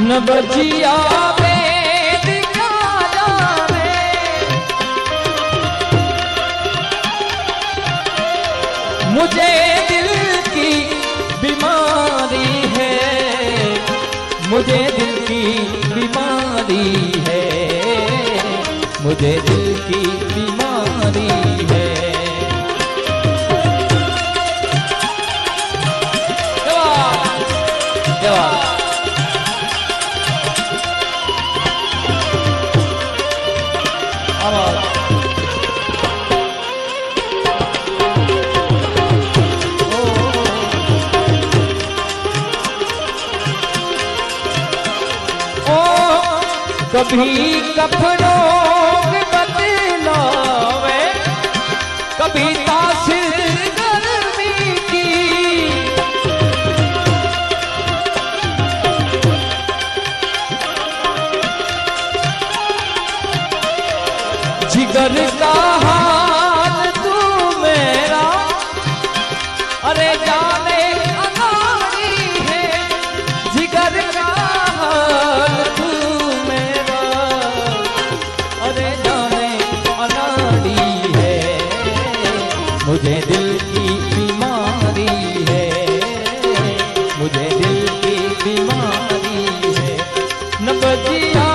न बजिया वेद क्या जाने, मुझे दिल की बीमारी है, मुझे दिल की बीमारी है, मुझे दिल की बीमारी है। कभी कफनों के बदलावे, कभी तासिर गर्मी की, जिगर का हाल तू मेरा, अरे जाने अनाड़ी है, जिगर का हाल तू मेरा, अरे जाने अनाड़ी है, मुझे दिल की बीमारी है, मुझे दिल की बीमारी है। न बजिया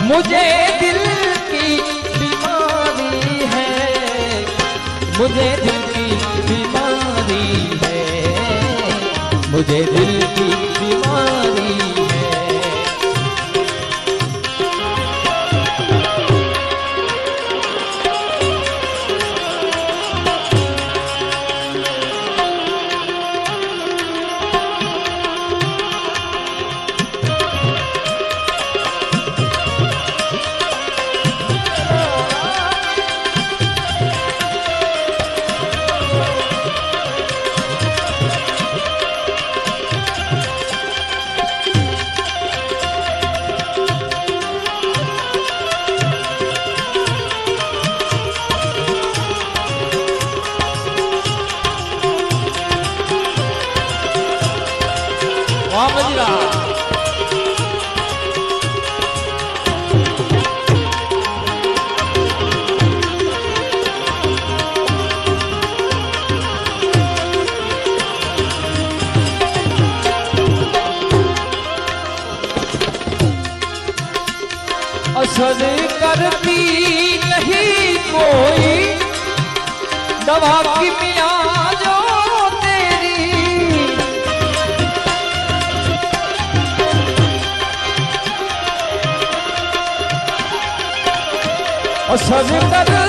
मुझे दिल की बीमारी है, मुझे दिल की बीमारी है, मुझे दिल की बीमारी है। असर करती नहीं कोई दवा की मिया जो तेरी, असर कर